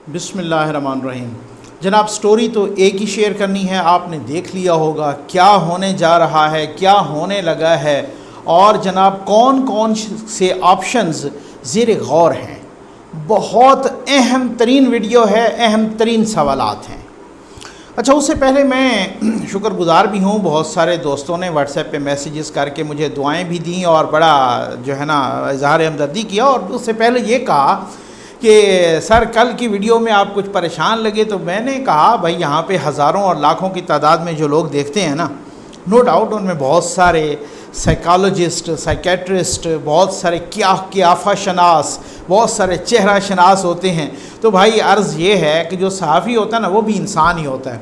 بسم اللہ الرحمن الرحیم۔ جناب سٹوری تو ایک ہی شیئر کرنی ہے، آپ نے دیکھ لیا ہوگا کیا ہونے جا رہا ہے، کیا ہونے لگا ہے، اور جناب کون کون سے آپشنز زیر غور ہیں۔ بہت اہم ترین ویڈیو ہے، اہم ترین سوالات ہیں۔ اچھا، اس سے پہلے میں شکر گزار بھی ہوں، بہت سارے دوستوں نے واٹس ایپ پہ میسیجز کر کے مجھے دعائیں بھی دیں اور بڑا جو ہے نا اظہار ہمدردی کیا، اور اس سے پہلے یہ کہا کہ سر کل کی ویڈیو میں آپ کچھ پریشان لگے، تو میں نے کہا بھائی یہاں پہ ہزاروں اور لاکھوں کی تعداد میں جو لوگ دیکھتے ہیں نا، نو ڈاؤٹ ان میں بہت سارے سائیکالوجسٹ، سائیکیٹرسٹ، بہت سارے قیافہ شناس، بہت سارے چہرہ شناس ہوتے ہیں۔ تو بھائی عرض یہ ہے کہ جو صحافی ہوتا ہے نا وہ بھی انسان ہی ہوتا ہے،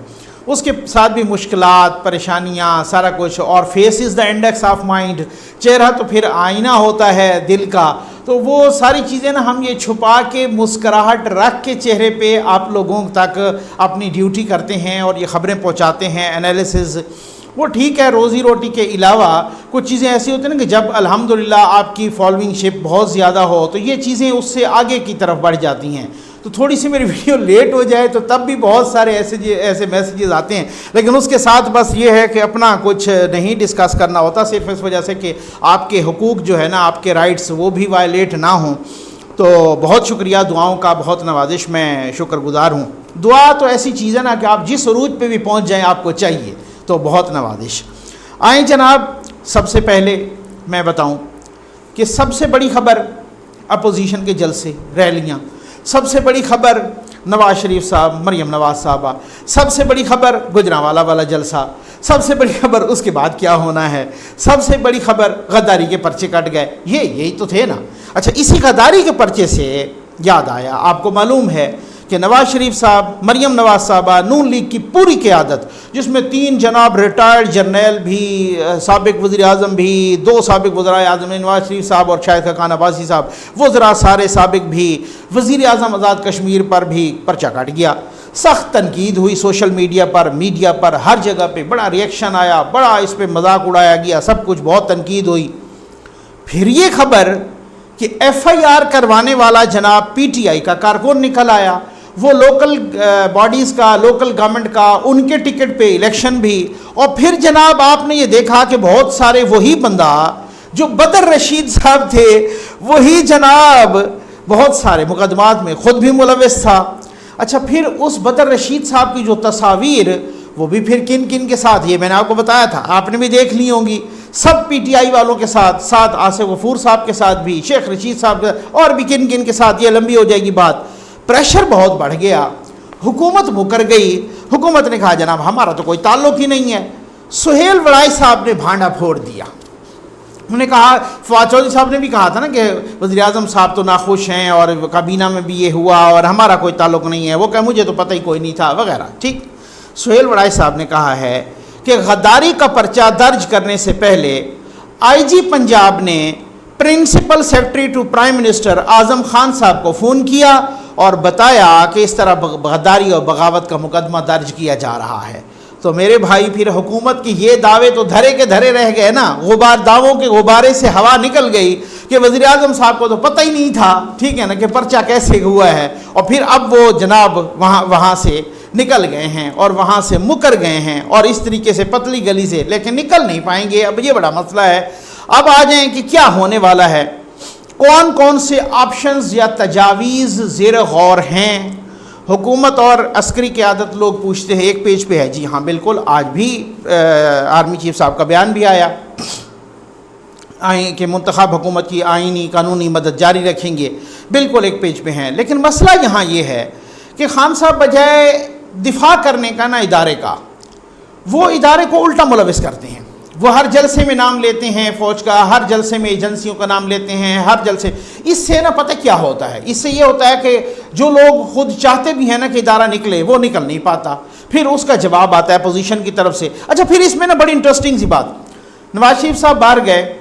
اس کے ساتھ بھی مشکلات، پریشانیاں، سارا کچھ، اور face is the index of mind, چہرہ تو پھر آئینہ ہوتا ہے دل کا، تو وہ ساری چیزیں نا ہم یہ چھپا کے مسکراہٹ رکھ کے چہرے پہ آپ لوگوں تک اپنی ڈیوٹی کرتے ہیں اور یہ خبریں پہنچاتے ہیں، انالیسز، وہ ٹھیک ہے۔ روزی روٹی کے علاوہ کچھ چیزیں ایسی ہوتی ہیں نا کہ جب الحمدللہ آپ کی فالوئنگ شپ بہت زیادہ ہو تو یہ چیزیں اس سے آگے کی طرف بڑھ جاتی ہیں۔ تو تھوڑی سی میری ویڈیو لیٹ ہو جائے تو تب بھی بہت سارے ایسے میسیجز آتے ہیں، لیکن اس کے ساتھ بس یہ ہے کہ اپنا کچھ نہیں ڈسکس کرنا ہوتا، صرف اس وجہ سے کہ آپ کے حقوق جو ہے نا، آپ کے رائٹس وہ بھی وائلیٹ نہ ہوں۔ تو بہت شکریہ، دعاؤں کا بہت نوازش، میں شکر گزار ہوں۔ دعا تو ایسی چیز ہے نا کہ آپ جس عروج پہ بھی پہنچ جائیں آپ کو چاہیے، تو بہت نوازش۔ آئیں جناب، سب سے پہلے میں بتاؤں کہ سب سے بڑی خبر اپوزیشن کے جلسے، ریلیاں، سب سے بڑی خبر نواز شریف صاحب، مریم نواز صاحبہ، سب سے بڑی خبر گوجرانوالا والا جلسہ، سب سے بڑی خبر اس کے بعد کیا ہونا ہے، سب سے بڑی خبر غداری کے پرچے کٹ گئے، یہی تو تھے نا۔ اچھا، اسی غداری کے پرچے سے یاد آیا، آپ کو معلوم ہے کہ نواز شریف صاحب، مریم نواز صاحبہ، نون لیگ کی پوری قیادت، جس میں 3 جناب ریٹائرڈ جرنیل بھی، سابق وزیر اعظم بھی، 2 سابق وزرائے اعظم، نواز شریف صاحب اور شاہد خاقان عباسی صاحب، وزراء سارے سابق بھی، وزیر اعظم آزاد کشمیر پر بھی پرچہ کٹ گیا۔ سخت تنقید ہوئی سوشل میڈیا پر، میڈیا پر، ہر جگہ پہ بڑا ریئیکشن آیا، بڑا اس پہ مذاق اڑایا گیا، سب کچھ، بہت تنقید ہوئی۔ پھر یہ خبر کہ ایف آئی آر کروانے والا جناب پی ٹی آئی کا کارکن نکل آیا، وہ لوکل باڈیز کا، لوکل گورنمنٹ کا، ان کے ٹکٹ پہ الیکشن بھی، اور پھر جناب آپ نے یہ دیکھا کہ بہت سارے وہی بندہ جو بدر رشید صاحب تھے، وہی جناب بہت سارے مقدمات میں خود بھی ملوث تھا۔ اچھا، پھر اس بدر رشید صاحب کی جو تصاویر، وہ بھی پھر کن کن کے ساتھ، یہ میں نے آپ کو بتایا تھا، آپ نے بھی دیکھ لی ہوں گی، سب پی ٹی آئی والوں کے ساتھ، ساتھ آصف غفور صاحب کے ساتھ بھی، شیخ رشید صاحب کے ساتھ، اور بھی کن کن کے ساتھ، یہ لمبی ہو جائے گی بات۔ پریشر بہت بڑھ گیا، حکومت مکر گئی، حکومت نے کہا جناب ہمارا تو کوئی تعلق ہی نہیں ہے۔ سہیل وڑائی صاحب نے بھانڈا پھوڑ دیا، انہوں نے کہا، فواد چودھری صاحب نے بھی کہا تھا نا کہ وزیر اعظم صاحب تو ناخوش ہیں اور کابینہ میں بھی یہ ہوا اور ہمارا کوئی تعلق نہیں ہے، وہ کہ مجھے تو پتہ ہی کوئی نہیں تھا وغیرہ، ٹھیک۔ سہیل وڑائی صاحب نے کہا ہے کہ غداری کا پرچہ درج کرنے سے پہلے آئی جی پنجاب نے principal secretary to prime minister Azam Khan sahib کو فون کیا اور بتایا کہ اس طرح غداری اور بغاوت کا مقدمہ درج کیا جا رہا ہے۔ تو میرے بھائی پھر حکومت کی یہ دعوے تو دھرے کے دھرے رہ گئے نا، دعووں کے غبارے سے ہوا نکل گئی کہ وزیر اعظم صاحب کو تو پتہ ہی نہیں تھا، ٹھیک ہے نا، کہ پرچہ کیسے ہوا ہے، اور پھر اب وہ جناب وہاں سے نکل گئے ہیں اور وہاں سے مکر گئے ہیں، اور اس طریقے سے پتلی گلی سے، لیکن نکل نہیں پائیں گے، اب یہ بڑا مسئلہ ہے۔ اب آ جائیں کہ کیا ہونے والا ہے، کون کون سے آپشنز یا تجاویز زیر غور ہیں۔ حکومت اور عسکری قیادت لوگ پوچھتے ہیں، ایک پیج پہ ہے، جی ہاں بالکل، آج بھی آرمی چیف صاحب کا بیان بھی آیا کہ منتخب حکومت کی آئینی قانونی مدد جاری رکھیں گے، بالکل ایک پیج پہ ہیں۔ لیکن مسئلہ یہاں یہ ہے کہ خان صاحب بجائے دفاع کرنے کا نا ادارے کا، وہ ادارے کو الٹا ملوث کرتے ہیں، وہ ہر جلسے میں نام لیتے ہیں فوج کا، ہر جلسے میں ایجنسیوں کا نام لیتے ہیں، ہر جلسے۔ اس سے نا پتہ کیا ہوتا ہے، اس سے یہ ہوتا ہے کہ جو لوگ خود چاہتے بھی ہیں نا کہ ادارہ نکلے، وہ نکل نہیں پاتا، پھر اس کا جواب آتا ہے اپوزیشن کی طرف سے۔ اچھا، پھر اس میں نا بڑی انٹرسٹنگ سی بات، نواز شریف صاحب باہر گئے،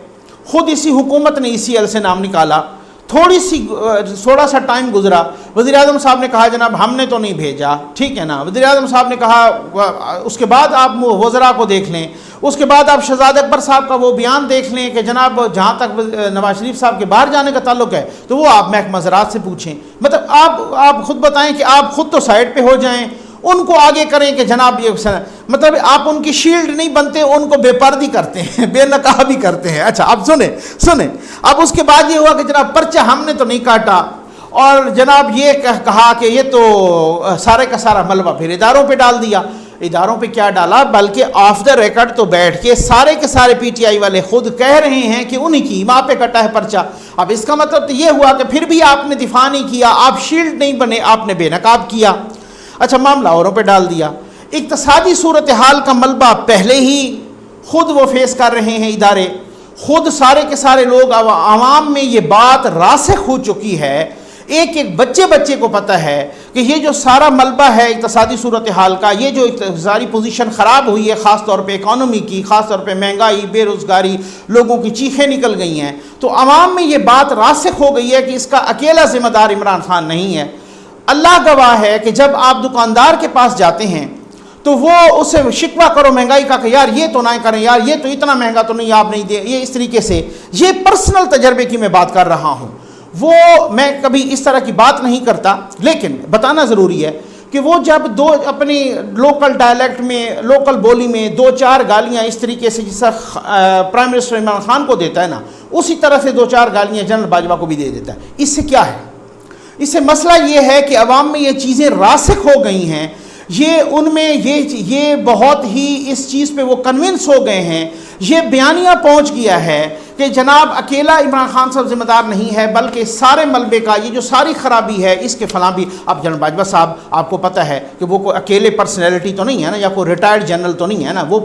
خود اسی حکومت نے اسی ایل سے نام نکالا، تھوڑا سا ٹائم گزرا، وزیر اعظم صاحب نے کہا جناب ہم نے تو نہیں بھیجا، ٹھیک ہے نا، وزیر اعظم صاحب نے کہا، اس کے بعد آپ وزراء کو دیکھ لیں، اس کے بعد آپ شہزاد اکبر صاحب کا وہ بیان دیکھ لیں کہ جناب جہاں تک نواز شریف صاحب کے باہر جانے کا تعلق ہے تو وہ آپ محکمہ زراعت سے پوچھیں. مطلب آپ خود بتائیں کہ آپ خود تو سائڈ پہ ہو جائیں, ان کو آگے کریں کہ جناب یہ مطلب آپ ان کی شیلڈ نہیں بنتے, ان کو بے پردی کرتے ہیں, بے نقابی کرتے ہیں. اچھا اب سنیں اب اس کے بعد یہ ہوا کہ جناب پرچہ ہم نے تو نہیں کاٹا, اور جناب یہ کہا کہ یہ تو سارے کا سارا ملبہ پھر اداروں پہ ڈال دیا. اداروں پہ کیا ڈالا, بلکہ آف دا ریکارڈ تو بیٹھ کے سارے کے سارے پی ٹی آئی والے خود کہہ رہے ہیں کہ انہی کی ماں پہ کٹا ہے پرچہ. اب اس کا مطلب تو یہ ہوا کہ پھر بھی آپ نے دفاع نہیں کیا, آپ شیلڈ نہیں بنے, آپ نے بے نقاب کیا. اچھا معاملہ اوروں پہ ڈال دیا. اقتصادی صورتحال کا ملبہ پہلے ہی خود وہ فیس کر رہے ہیں ادارے, خود سارے کے سارے لوگ, عوام میں یہ بات راسخ ہو چکی ہے, ایک بچے کو پتہ ہے کہ یہ جو سارا ملبہ ہے اقتصادی صورتحال کا, یہ جو اقتصادی پوزیشن خراب ہوئی ہے خاص طور پہ اکانومی کی, خاص طور پہ مہنگائی, بے روزگاری, لوگوں کی چیخیں نکل گئی ہیں, تو عوام میں یہ بات راسخ ہو گئی ہے کہ اس کا اکیلا ذمہ دار عمران خان نہیں ہے. اللہ گواہ ہے کہ جب آپ دکاندار کے پاس جاتے ہیں تو وہ اسے شکوہ کرو مہنگائی کا کہ یار یہ تو نہ کریں, یار یہ تو اتنا مہنگا تو نہیں, آپ نہیں دیں, یہ اس طریقے سے. یہ پرسنل تجربے کی میں بات کر رہا ہوں, وہ میں کبھی اس طرح کی بات نہیں کرتا, لیکن بتانا ضروری ہے کہ وہ جب دو اپنی لوکل ڈائلیکٹ میں, لوکل بولی میں 2-4 گالیاں اس طریقے سے جیسا پرائم منسٹر عمران خان کو دیتا ہے نا, اسی طرح سے 2-4 گالیاں جنرل باجوہ کو بھی دے دیتا ہے. اس سے کیا ہے؟ اس سے مسئلہ یہ ہے کہ عوام میں یہ چیزیں راسخ ہو گئی ہیں, یہ ان میں یہ بہت ہی اس چیز پہ وہ کنونس ہو گئے ہیں, یہ بیانیہ پہنچ گیا ہے کہ جناب اکیلا عمران خان صاحب ذمہ دار نہیں ہے, بلکہ سارے ملبے کا یہ جو ساری خرابی ہے اس کے فلاں بھی. اب جنرل باجوہ صاحب آپ کو پتہ ہے کہ وہ کوئی اکیلے پرسنالٹی تو نہیں ہے نا, یا کوئی ریٹائرڈ جنرل تو نہیں ہے نا, وہ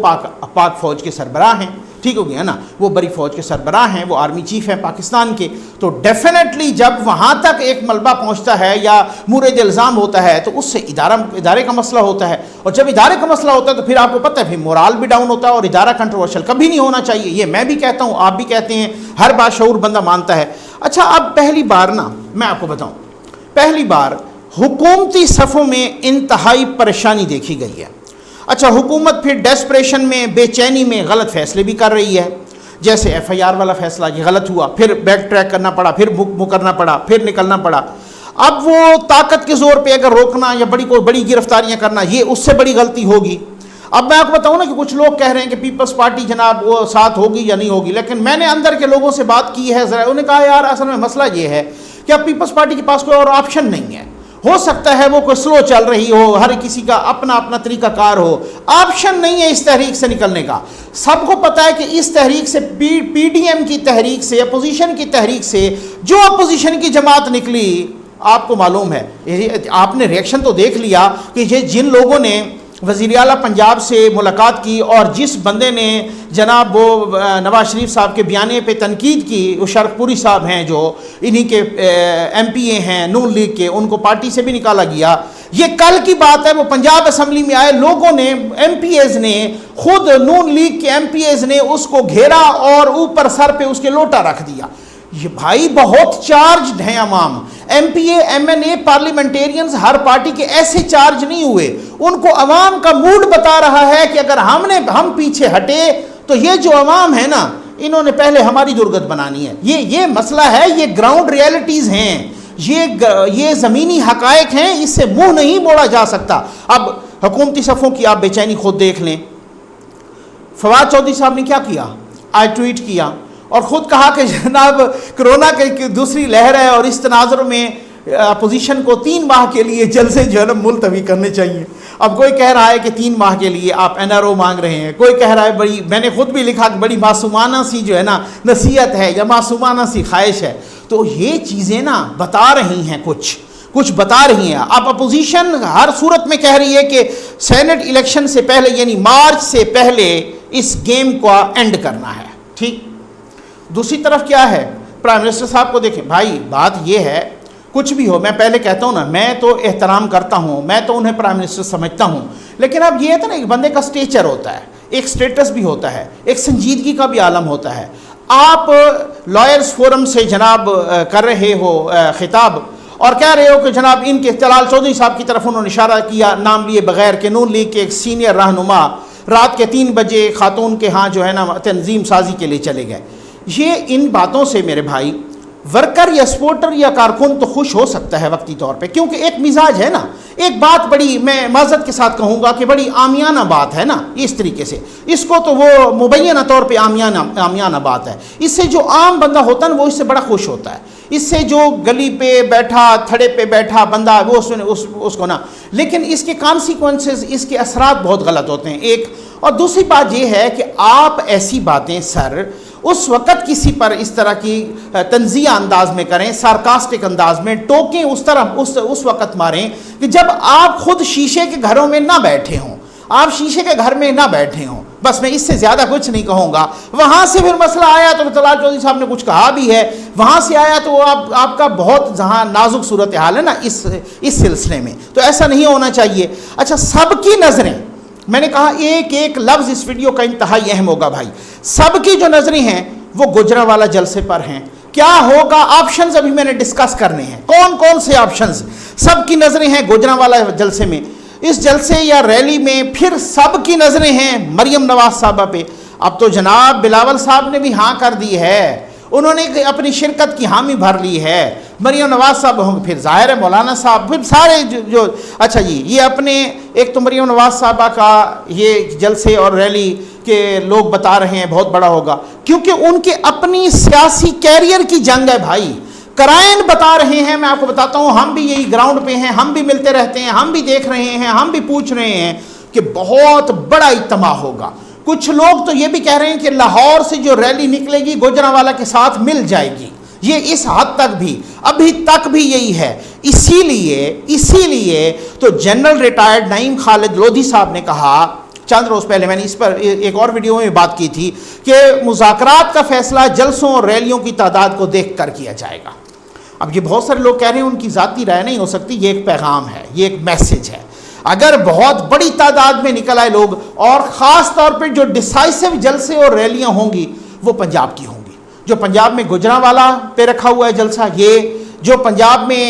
پاک فوج کے سربراہ ہیں, ٹھیک ہو گیا نا, وہ بڑی فوج کے سربراہ ہیں, وہ آرمی چیف ہیں پاکستان کے. تو ڈیفینیٹلی جب وہاں تک ایک ملبہ پہنچتا ہے یا مورد الزام ہوتا ہے تو اس سے ادارے کا مسئلہ ہوتا ہے, اور جب ادارے کا مسئلہ ہوتا ہے تو پھر آپ کو پتہ ہے پھر مورال بھی ڈاؤن ہوتا ہے, اور ادارہ کنٹروورشل کبھی نہیں ہونا چاہیے. یہ میں بھی کہتا ہوں, آپ بھی کہتے ہیں, ہر بات شعور بندہ مانتا ہے. اچھا اب پہلی بار نا میں آپ کو بتاؤں, پہلی بار حکومتی صفوں میں انتہائی پریشانی دیکھی گئی ہے. اچھا حکومت پھر ڈیسپریشن میں, بے چینی میں غلط فیصلے بھی کر رہی ہے, جیسے ایف آئی آر والا فیصلہ یہ غلط ہوا, پھر بیک ٹریک کرنا پڑا, پھر مکرنا پڑا, پھر نکلنا پڑا. اب وہ طاقت کے زور پہ اگر روکنا یا بڑی گرفتاریاں کرنا, یہ اس سے بڑی غلطی ہوگی. اب میں آپ کو بتاؤں نا کہ کچھ لوگ کہہ رہے ہیں کہ پیپلز پارٹی جناب وہ ساتھ ہوگی یا نہیں ہوگی, لیکن میں نے اندر کے لوگوں سے بات کی ہے ذرا, انہوں نے کہا یار اصل میں مسئلہ یہ ہے کہ اب پیپلز پارٹی کے پاس کوئی اور آپشن نہیں ہے. ہو سکتا ہے وہ کوئی سلو چل رہی ہو, ہر کسی کا اپنا طریقہ کار ہو, آپشن نہیں ہے اس تحریک سے نکلنے کا. سب کو پتہ ہے کہ اس تحریک سے پی ڈی ایم کی تحریک سے, اپوزیشن کی تحریک سے جو اپوزیشن کی جماعت نکلی, آپ کو معلوم ہے, آپ نے ریئیکشن تو دیکھ لیا کہ یہ جن لوگوں نے وزیر اعلیٰ پنجاب سے ملاقات کی اور جس بندے نے جناب وہ نواز شریف صاحب کے بیانے پہ تنقید کی, وہ شرق پوری صاحب ہیں جو انہی کے ایم پی اے ہیں نون لیگ کے, ان کو پارٹی سے بھی نکالا گیا. یہ کل کی بات ہے, وہ پنجاب اسمبلی میں آئے لوگوں نے, ایم پی ایز نے, خود نون لیگ کے ایم پی ایز نے اس کو گھیرا اور اوپر سر پہ اس کے لوٹا رکھ دیا. یہ بھائی بہت چارجڈ ہیں عوام, ایم پی اے, ایم این اے, پارلیمنٹیرینز ہر پارٹی کے ایسے چارج نہیں ہوئے. ان کو عوام کا موڈ بتا رہا ہے کہ اگر ہم پیچھے ہٹے تو یہ جو عوام ہے نا, انہوں نے پہلے ہماری درگت بنانی ہے. یہ مسئلہ ہے, یہ گراؤنڈ ریئلٹیز ہیں, یہ زمینی حقائق ہیں, اس سے منہ نہیں موڑا جا سکتا. اب حکومتی صفوں کی آپ بے چینی خود دیکھ لیں. فواد چودھری صاحب نے کیا کیا, آج ٹویٹ کیا اور خود کہا کہ جناب کرونا کی دوسری لہر ہے اور اس تناظر میں اپوزیشن کو 3 ماہ کے لیے جلسے جو ہے نا ملتوی کرنے چاہیے. اب کوئی کہہ رہا ہے کہ 3 ماہ کے لیے آپ این آر او مانگ رہے ہیں, کوئی کہہ رہا ہے بڑی, میں نے خود بھی لکھا کہ بڑی معصومانہ سی جو ہے نا نصیحت ہے یا معصومانہ سی خواہش ہے. تو یہ چیزیں نا بتا رہی ہیں, کچھ بتا رہی ہیں. اب اپوزیشن ہر صورت میں کہہ رہی ہے کہ سینٹ الیکشن سے پہلے یعنی مارچ سے پہلے اس گیم کو اینڈ کرنا ہے, ٹھیک. دوسری طرف کیا ہے, پرائم منسٹر صاحب کو دیکھیں بھائی, بات یہ ہے کچھ بھی ہو, میں پہلے کہتا ہوں نا, میں تو احترام کرتا ہوں, میں تو انہیں پرائم منسٹر سمجھتا ہوں, لیکن اب یہ ہے نا ایک بندے کا سٹیچر ہوتا ہے, ایک سٹیٹس بھی ہوتا ہے, ایک سنجیدگی کا بھی عالم ہوتا ہے. آپ لائرز فورم سے جناب کر رہے ہو خطاب اور کہہ رہے ہو کہ جناب ان کے جلال چودھری صاحب کی طرف انہوں نے اشارہ کیا نام لیے بغیر کہ نون لیگ کے ایک سینئر رہنما رات کے 3 بجے خاتون کے ہاں جو ہے نا تنظیم سازی کے لیے چلے گئے. یہ ان باتوں سے میرے بھائی ورکر یا سپورٹر یا کارکن تو خوش ہو سکتا ہے وقتی طور پہ، کیونکہ ایک مزاج ہے نا، ایک بات بڑی میں معذرت کے ساتھ کہوں گا کہ بڑی عامیانہ بات ہے نا، اس طریقے سے اس کو تو وہ مبینہ طور پہ عامیانہ بات ہے. اس سے جو عام بندہ ہوتا ہے نا وہ اس سے بڑا خوش ہوتا ہے. اس سے جو گلی پہ بیٹھا تھڑے پہ بیٹھا بندہ وہ اس کو نا، لیکن اس کے کانسیکوینسز، اس کے اثرات بہت غلط ہوتے ہیں. ایک اور دوسری بات یہ ہے کہ آپ ایسی باتیں سر اس وقت کسی پر اس طرح کی تنزیہ انداز میں کریں، سارکاسٹک انداز میں ٹوکیں، اس طرح اس وقت ماریں کہ جب آپ خود شیشے کے گھروں میں نہ بیٹھے ہوں، آپ شیشے کے گھر میں نہ بیٹھے ہوں. بس میں اس سے زیادہ کچھ نہیں کہوں گا. وہاں سے پھر مسئلہ آیا تو طلال چودھری صاحب نے کچھ کہا بھی ہے، وہاں سے آیا تو آپ کا بہت جہاں نازک صورتحال ہے نا اس سلسلے میں، تو ایسا نہیں ہونا چاہیے. اچھا، سب کی نظریں، میں نے کہا ایک ایک لفظ اس ویڈیو کا انتہائی اہم ہوگا بھائی. سب کی جو نظریں ہیں وہ گوجرانوالہ جلسے پر ہیں. کیا ہوگا؟ آپشنز ابھی میں نے ڈسکس کرنے ہیں. کون کون سے آپشنز؟ سب کی نظریں ہیں گوجرانوالہ جلسے میں. اس جلسے یا ریلی میں پھر سب کی نظریں ہیں مریم نواز صاحبہ پہ. اب تو جناب بلاول صاحب نے بھی ہاں کر دی ہے، انہوں نے اپنی شرکت کی حامی بھر لی ہے. مریم نواز صاحب ہوں، پھر ظاہر ہے مولانا صاحب، پھر سارے جو اچھا جی یہ اپنے ایک تو مریم نواز صاحبہ کا یہ جلسے اور ریلی کے لوگ بتا رہے ہیں بہت بڑا ہوگا، کیونکہ ان کے اپنی سیاسی کیریئر کی جنگ ہے بھائی. کرائن بتا رہے ہیں، میں آپ کو بتاتا ہوں، ہم بھی یہی گراؤنڈ پہ ہیں، ہم بھی ملتے رہتے ہیں، ہم بھی دیکھ رہے ہیں، ہم بھی پوچھ رہے ہیں کہ بہت بڑا اجتماع ہوگا. کچھ لوگ تو یہ بھی کہہ رہے ہیں کہ لاہور سے جو ریلی نکلے گی گوجرانوالہ کے ساتھ مل جائے گی. یہ اس حد تک بھی ابھی تک بھی یہی ہے. اسی لیے تو جنرل ریٹائرڈ نعیم خالد لودھی صاحب نے کہا چند روز پہلے، میں نے اس پر ایک اور ویڈیو میں بات کی تھی کہ مذاکرات کا فیصلہ جلسوں اور ریلیوں کی تعداد کو دیکھ کر کیا جائے گا. اب یہ بہت سارے لوگ کہہ رہے ہیں ان کی ذاتی رائے نہیں ہو سکتی، یہ ایک پیغام ہے، یہ ایک میسج ہے. اگر بہت بڑی تعداد میں نکل آئے لوگ، اور خاص طور پہ جو ڈیسائسو جلسے اور ریلیاں ہوں گی وہ پنجاب کی ہوں گی. جو پنجاب میں گوجرانوالہ پہ رکھا ہوا ہے جلسہ، یہ جو پنجاب میں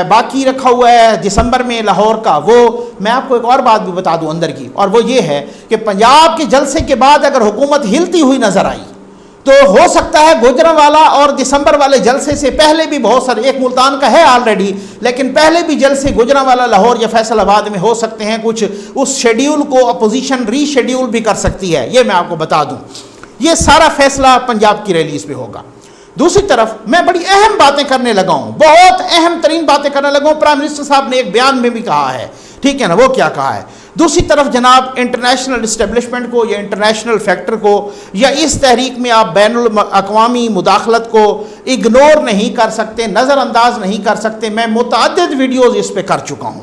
باقی رکھا ہوا ہے دسمبر میں لاہور کا، وہ میں آپ کو ایک اور بات بھی بتا دوں اندر کی، اور وہ یہ ہے کہ پنجاب کے جلسے کے بعد اگر حکومت ہلتی ہوئی نظر آئی تو ہو سکتا ہے گوجرانوالہ اور دسمبر والے جلسے سے پہلے بھی بہت سارے، ایک ملتان کا ہے آلریڈی، لیکن پہلے بھی جلسے گوجرانوالہ لاہور یا فیصل آباد میں ہو سکتے ہیں. کچھ اس شیڈیول کو اپوزیشن ری شیڈیول بھی کر سکتی ہے، یہ میں آپ کو بتا دوں. یہ سارا فیصلہ پنجاب کی ریلیز پہ ہوگا. دوسری طرف میں بڑی اہم باتیں کرنے لگا ہوں، بہت اہم ترین باتیں کرنے لگا ہوں. پرائم منسٹر صاحب نے ایک بیان میں بھی کہا ہے، ٹھیک ہے نا، وہ کیا کہا ہے. دوسری طرف جناب انٹرنیشنل اسٹیبلشمنٹ کو یا انٹرنیشنل فیکٹر کو یا اس تحریک میں آپ بین الاقوامی مداخلت کو اگنور نہیں کر سکتے، نظر انداز نہیں کر سکتے. میں متعدد ویڈیوز اس پہ کر چکا ہوں.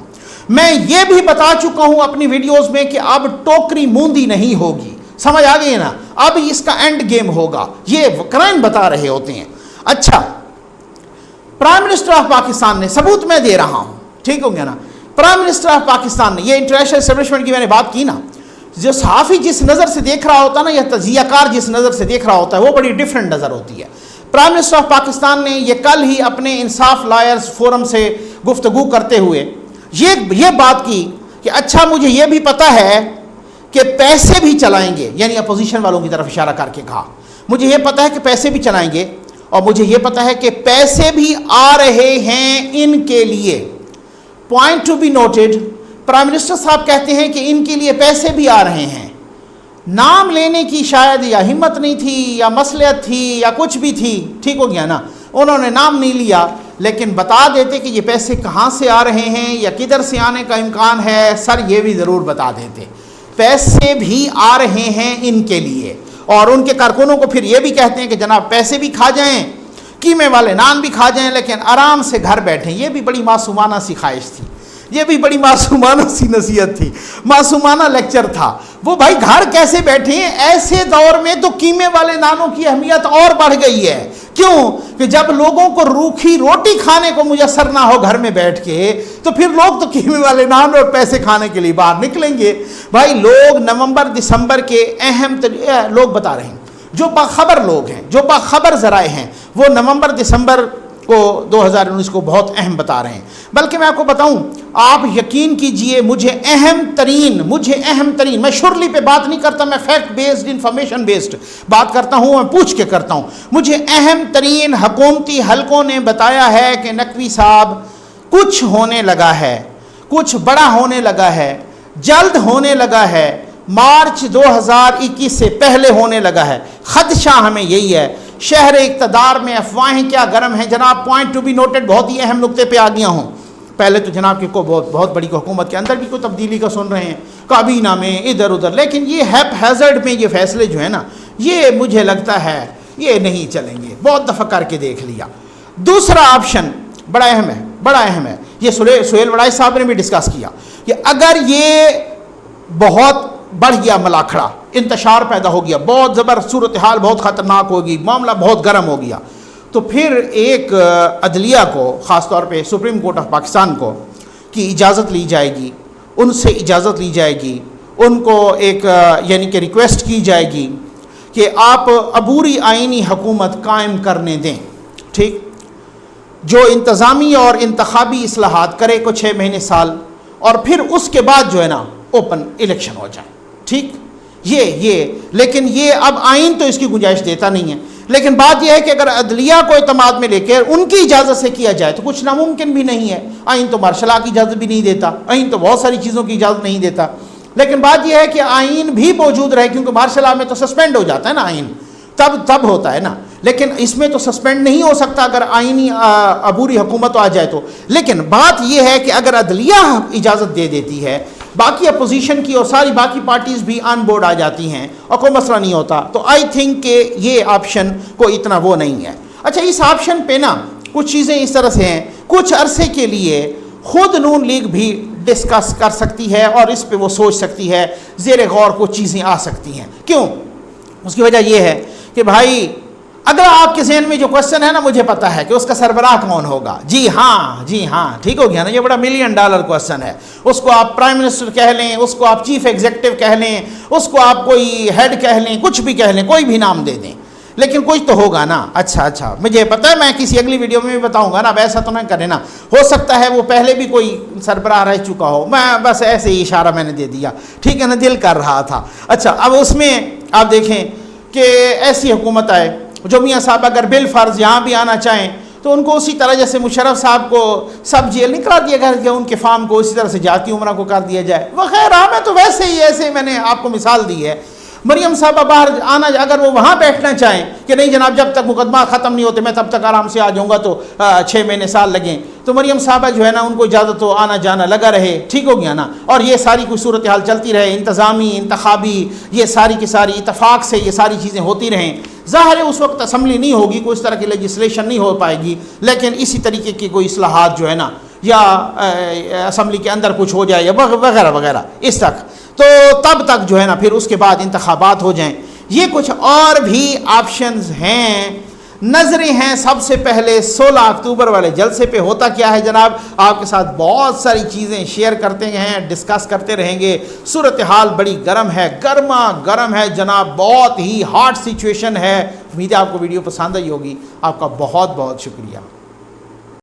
میں یہ بھی بتا چکا ہوں اپنی ویڈیوز میں کہ اب ٹوکری موندی نہیں ہوگی. سمجھ آ گئی نا، اب اس کا اینڈ گیم ہوگا. یہ کرائم بتا رہے ہوتے ہیں. اچھا، پرائم منسٹر آف پاکستان نے ثبوت میں دے رہا ہوں، ٹھیک ہو گیا نا. پرائم منسٹر آف پاکستان نے یہ انٹرنیشنل اسٹیبلشمنٹ کی میں نے بات کی نا، جو صحافی جس نظر سے دیکھ رہا ہوتا ہے نا، یا تجزیہ کار جس نظر سے دیکھ رہا ہوتا ہے، وہ بڑی ڈیفرنٹ نظر ہوتی ہے. پرائم منسٹر آف پاکستان نے یہ کل ہی اپنے انصاف لائرز فورم سے گفتگو کرتے ہوئے یہ بات کی کہ اچھا مجھے یہ بھی پتہ ہے کہ پیسے بھی چلائیں گے، یعنی اپوزیشن والوں کی طرف اشارہ کر کے کہا مجھے یہ پتہ ہے کہ پیسے بھی چلائیں گے، اور مجھے یہ پتہ ہے کہ پیسے بھی آ رہے ہیں ان کے لیے. Point to be noted, prime minister صاحب کہتے ہیں کہ ان کے لیے پیسے بھی آ رہے ہیں. نام لینے کی شاید یا ہمت نہیں تھی یا مصلحت تھی یا کچھ بھی تھی، ٹھیک ہو گیا نا، انہوں نے نام نہیں لیا، لیکن بتا دیتے کہ یہ پیسے کہاں سے آ رہے ہیں یا کدھر سے آنے کا امکان ہے. سر یہ بھی ضرور بتا دیتے، پیسے بھی آ رہے ہیں ان کے لیے. اور ان کے کارکنوں کو پھر یہ بھی کہتے ہیں کہ جناب پیسے بھی کھا جائیں، قیمے والے نان بھی کھا جائیں، لیکن آرام سے گھر بیٹھیں. یہ بھی بڑی معصومانہ سی خواہش تھی، یہ بھی بڑی معصومانہ سی نصیحت تھی، معصومانہ لیکچر تھا. وہ بھائی گھر کیسے بیٹھیں؟ ایسے دور میں تو قیمے والے نانوں کی اہمیت اور بڑھ گئی ہے. کیوں کہ جب لوگوں کو روکھی روٹی کھانے کو میسر نہ ہو گھر میں بیٹھ کے، تو پھر لوگ تو قیمے والے نان اور پیسے کھانے کے لیے باہر نکلیں گے. بھائی لوگ نومبر دسمبر کے اہم لوگ بتا رہے ہیں، جو باخبر لوگ ہیں، جو باخبر ذرائع ہیں، وہ نومبر دسمبر کو 2019 کو بہت اہم بتا رہے ہیں. بلکہ میں آپ کو بتاؤں، آپ یقین کیجئے مجھے اہم ترین، میں شرلی پہ بات نہیں کرتا، میں فیکٹ بیسڈ انفارمیشن بیسڈ بات کرتا ہوں، میں پوچھ کے کرتا ہوں. مجھے اہم ترین حکومتی حلقوں نے بتایا ہے کہ نقوی صاحب کچھ ہونے لگا ہے، کچھ بڑا ہونے لگا ہے، جلد ہونے لگا ہے، مارچ 2021 سے پہلے ہونے لگا ہے. خدشہ ہمیں یہی ہے. شہر اقتدار میں افواہیں کیا گرم ہیں جناب. پوائنٹ ٹو بی نوٹڈ، بہت ہی اہم نقطے پہ آ گیا ہوں. پہلے تو جناب کی کو بہت بڑی حکومت کے اندر بھی کوئی تبدیلی کا سن رہے ہیں، کابینہ میں ادھر ادھر، لیکن یہ ہیپ ہیزرڈ میں یہ فیصلے جو ہیں نا، یہ مجھے لگتا ہے یہ نہیں چلیں گے. بہت دفعہ کر کے دیکھ لیا. دوسرا آپشن بڑا اہم ہے. یہ سہیل وڑائی صاحب نے بھی ڈسکس کیا کہ اگر یہ بہت بڑھ گیا ملاکھڑا، انتشار پیدا ہو گیا، بہت زبردست صورتحال بہت خطرناک ہوگی، معاملہ بہت گرم ہو گیا، تو پھر ایک عدلیہ کو، خاص طور پہ سپریم کورٹ آف پاکستان کو کی اجازت لی جائے گی، ان سے اجازت لی جائے گی، ان کو ایک یعنی کہ ریکویسٹ کی جائے گی کہ آپ عبوری آئینی حکومت قائم کرنے دیں. ٹھیک، جو انتظامی اور انتخابی اصلاحات کرے کو 6 مہینے سال، اور پھر اس کے بعد جو ہے نا اوپن الیکشن ہو جائیں. ٹھیک، یہ لیکن یہ اب آئین تو اس کی گنجائش دیتا نہیں ہے. لیکن بات یہ ہے کہ اگر عدلیہ کو اعتماد میں لے کے ان کی اجازت سے کیا جائے تو کچھ ناممکن بھی نہیں ہے. آئین تو مارشل لا کی اجازت بھی نہیں دیتا، آئین تو بہت ساری چیزوں کی اجازت نہیں دیتا. لیکن بات یہ ہے کہ آئین بھی موجود رہے، کیونکہ مارشل لا میں تو سسپینڈ ہو جاتا ہے نا آئین، تب ہوتا ہے نا. لیکن اس میں تو سسپینڈ نہیں ہو سکتا اگر آئینی عبوری حکومت آ جائے تو. لیکن بات یہ ہے کہ اگر عدلیہ اجازت دے دیتی ہے، باقی اپوزیشن کی اور ساری باقی پارٹیز بھی آن بورڈ آ جاتی ہیں اور کوئی مسئلہ نہیں ہوتا، تو آئی تھنک کہ یہ آپشن کو اتنا وہ نہیں ہے. اچھا، اس آپشن پہ نا کچھ چیزیں اس طرح سے ہیں، کچھ عرصے کے لیے خود نون لیگ بھی ڈسکس کر سکتی ہے اور اس پہ وہ سوچ سکتی ہے، زیر غور کچھ چیزیں آ سکتی ہیں. کیوں؟ اس کی وجہ یہ ہے کہ بھائی اگر آپ کے ذہن میں جو کوشچن ہے نا، مجھے پتا ہے کہ اس کا سربراہ کون ہوگا. جی ہاں ٹھیک ہو گیا نا، یہ بڑا $1 ملین کوشچن ہے. اس کو آپ پرائم منسٹر کہہ لیں، اس کو آپ چیف ایگزیکٹو کہہ لیں، اس کو آپ کوئی ہیڈ کہہ لیں، کچھ بھی کہہ لیں، کوئی بھی نام دے دیں، لیکن کچھ تو ہوگا نا. اچھا مجھے پتہ ہے، میں کسی اگلی ویڈیو میں بھی بتاؤں گا نا. اب ایسا تو نہ کرے نا، ہو سکتا ہے وہ پہلے بھی کوئی سربراہ رہ چکا ہو، میں بس ایسے ہی اشارہ میں نے دے دیا، ٹھیک ہے نا، دل کر رہا تھا. اچھا، اب اس میں آپ دیکھیں کہ ایسی حکومت آئے جو میاں صاحب اگر بالفرض یہاں بھی آنا چاہیں تو ان کو اسی طرح جیسے مشرف صاحب کو سب جیل نہیں کرا دیا گیا کہ ان کے فارم کو اسی طرح سے جاتی عمرہ کو کر دیا جائے وغیرہ. میں تو ویسے ہی ایسے میں نے آپ کو مثال دی ہے. مریم صاحبہ باہر آنا، اگر وہ وہاں بیٹھنا چاہیں کہ نہیں جناب جب تک مقدمہ ختم نہیں ہوتے میں تب تک آرام سے آ جاؤں گا تو 6 مہینے سال لگیں، تو مریم صاحبہ جو ہے نا ان کو اجازت تو آنا جانا لگا رہے. ٹھیک ہو گیا نا، اور یہ ساری کوئی صورتحال چلتی رہے، انتظامی انتخابی یہ ساری کی ساری اتفاق سے یہ ساری چیزیں ہوتی رہیں. ظاہر ہے اس وقت اسمبلی نہیں ہوگی، کوئی اس طرح کی لیجسلیشن نہیں ہو پائے گی، لیکن اسی طریقے کی کوئی اصلاحات جو ہے نا، یا اسمبلی کے اندر کچھ ہو جائے یا وغیرہ وغیرہ اس تک، تو تب تک جو ہے نا پھر اس کے بعد انتخابات ہو جائیں. یہ کچھ اور بھی آپشنز ہیں، نظریں ہیں. سب سے پہلے 16 اکتوبر والے جلسے پہ ہوتا کیا ہے جناب، آپ کے ساتھ بہت ساری چیزیں شیئر کرتے ہیں، ڈسکس کرتے رہیں گے. صورتحال بڑی گرم ہے، گرم ہے جناب، بہت ہی ہاٹ سچویشن ہے. امید ہے آپ کو ویڈیو پسند آئی ہوگی. آپ کا بہت بہت شکریہ.